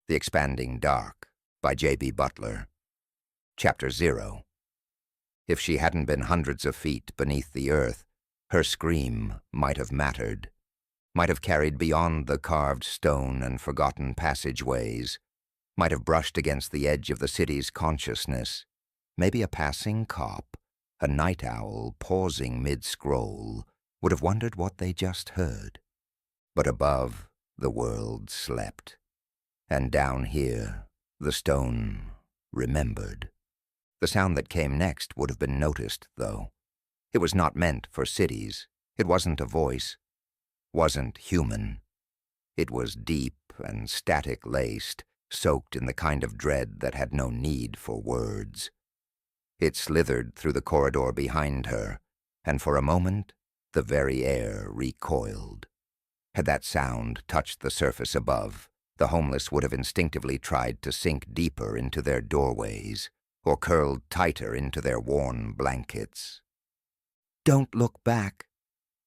The Expanding Dark by JB Butler. Chapter 0. If she hadn't been hundreds of feet beneath the earth, her scream might have mattered, might have carried beyond the carved stone and forgotten passageways, might have brushed against the edge of the city's consciousness. Maybe a passing cop, a night owl pausing mid-scroll, would have wondered what they just heard. But above, the world slept. And down here, the stone remembered. The sound that came next would have been noticed, though. It was not meant for cities. It wasn't a voice. Wasn't human. It was deep and static-laced, soaked in the kind of dread that had no need for words. It slithered through the corridor behind her, and for a moment, the very air recoiled. Had that sound touched the surface above, the homeless would have instinctively tried to sink deeper into their doorways, or curled tighter into their worn blankets. "Don't look back."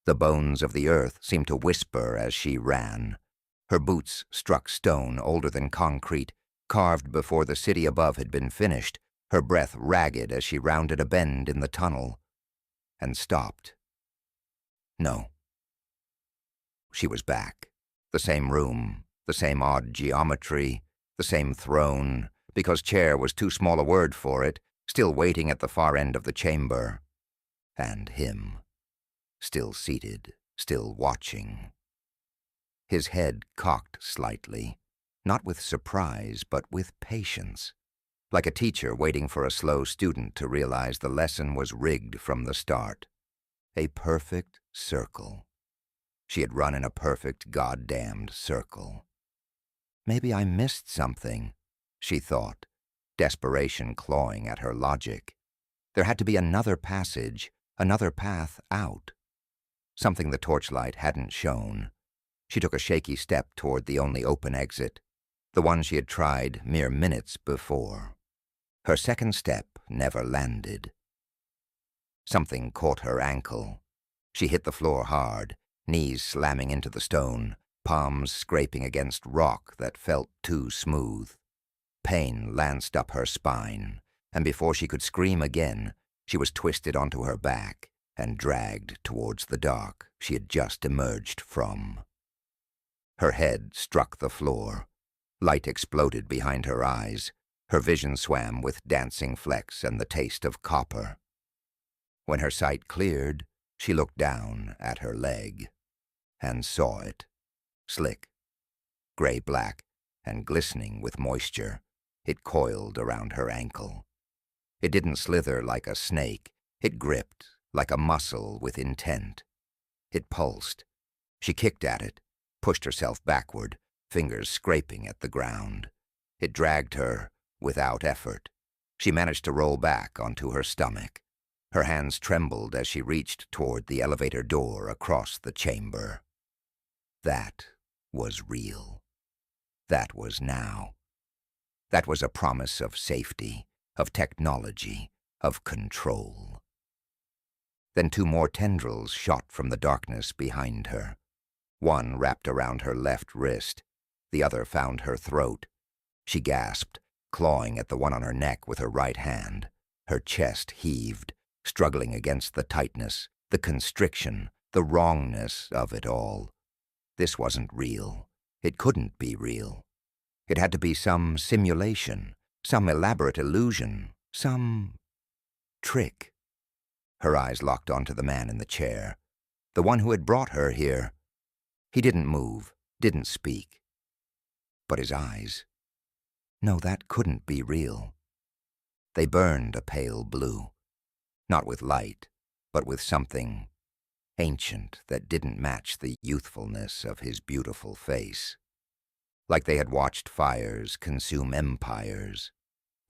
The bones of the earth seemed to whisper as she ran. Her boots struck stone older than concrete, carved before the city above had been finished, her breath ragged as she rounded a bend in the tunnel, and stopped. No. She was back. The same room, the same odd geometry, the same throne, because chair was too small a word for it, still waiting at the far end of the chamber. And him. Still seated, still watching. His head cocked slightly, not with surprise, but with patience, like a teacher waiting for a slow student to realize the lesson was rigged from the start. A perfect circle. She had run in a perfect goddamned circle. Maybe I missed something, she thought, desperation clawing at her logic. There had to be another passage, another path out. Something the torchlight hadn't shown. She took a shaky step toward the only open exit, the one she had tried mere minutes before. Her second step never landed. Something caught her ankle. She hit the floor hard, knees slamming into the stone, palms scraping against rock that felt too smooth. Pain lanced up her spine, and before she could scream again, she was twisted onto her back and dragged towards the dark she had just emerged from. Her head struck the floor. Light exploded behind her eyes. Her vision swam with dancing flecks and the taste of copper. When her sight cleared, she looked down at her leg and saw it. Slick, gray-black, and glistening with moisture, it coiled around her ankle. It didn't slither like a snake. It gripped like a muscle with intent. It pulsed. She kicked at it, pushed herself backward, fingers scraping at the ground. It dragged her without effort. She managed to roll back onto her stomach. Her hands trembled as she reached toward the elevator door across the chamber. That was real. That was now. That was a promise of safety, of technology, of control. Then two more tendrils shot from the darkness behind her. One wrapped around her left wrist. The other found her throat. She gasped, clawing at the one on her neck with her right hand. Her chest heaved, struggling against the tightness, the constriction, the wrongness of it all. This wasn't real. It couldn't be real. It had to be some simulation, some elaborate illusion, some trick. Her eyes locked onto the man in the chair, the one who had brought her here. He didn't move, didn't speak. But his eyes... No, that couldn't be real. They burned a pale blue, not with light, but with something ancient that didn't match the youthfulness of his beautiful face. Like they had watched fires consume empires,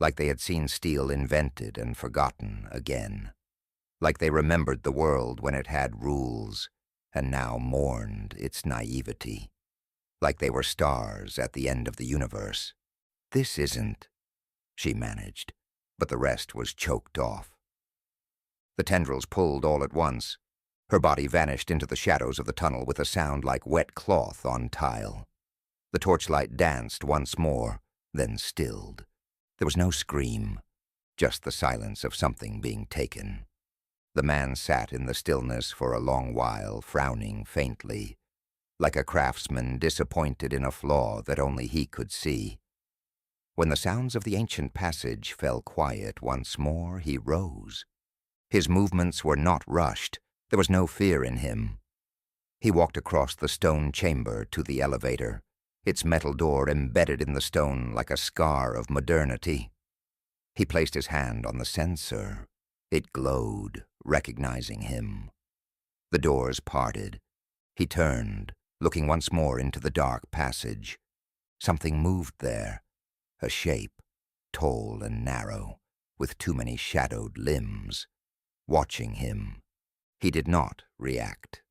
like they had seen steel invented and forgotten again, like they remembered the world when it had rules and now mourned its naivety, like they were stars at the end of the universe. "This isn't," she managed, but the rest was choked off. The tendrils pulled all at once. Her body vanished into the shadows of the tunnel with a sound like wet cloth on tile. The torchlight danced once more, then stilled. There was no scream, just the silence of something being taken. The man sat in the stillness for a long while, frowning faintly, like a craftsman disappointed in a flaw that only he could see. When the sounds of the ancient passage fell quiet once more, he rose. His movements were not rushed. There was no fear in him. He walked across the stone chamber to the elevator, its metal door embedded in the stone like a scar of modernity. He placed his hand on the sensor. It glowed, recognizing him. The doors parted. He turned, looking once more into the dark passage. Something moved there, a shape, tall and narrow, with too many shadowed limbs, watching him. He did not react.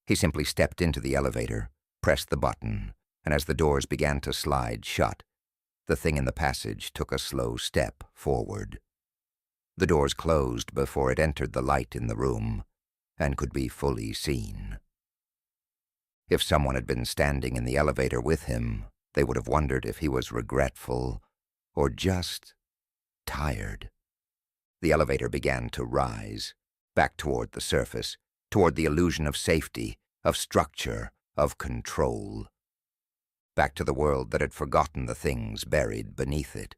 He simply stepped into the elevator, pressed the button, and as the doors began to slide shut, the thing in the passage took a slow step forward. The doors closed before it entered the light in the room and could be fully seen. If someone had been standing in the elevator with him, they would have wondered if he was regretful or just tired. The elevator began to rise, back toward the surface, toward the illusion of safety, of structure, of control. Back to the world that had forgotten the things buried beneath it.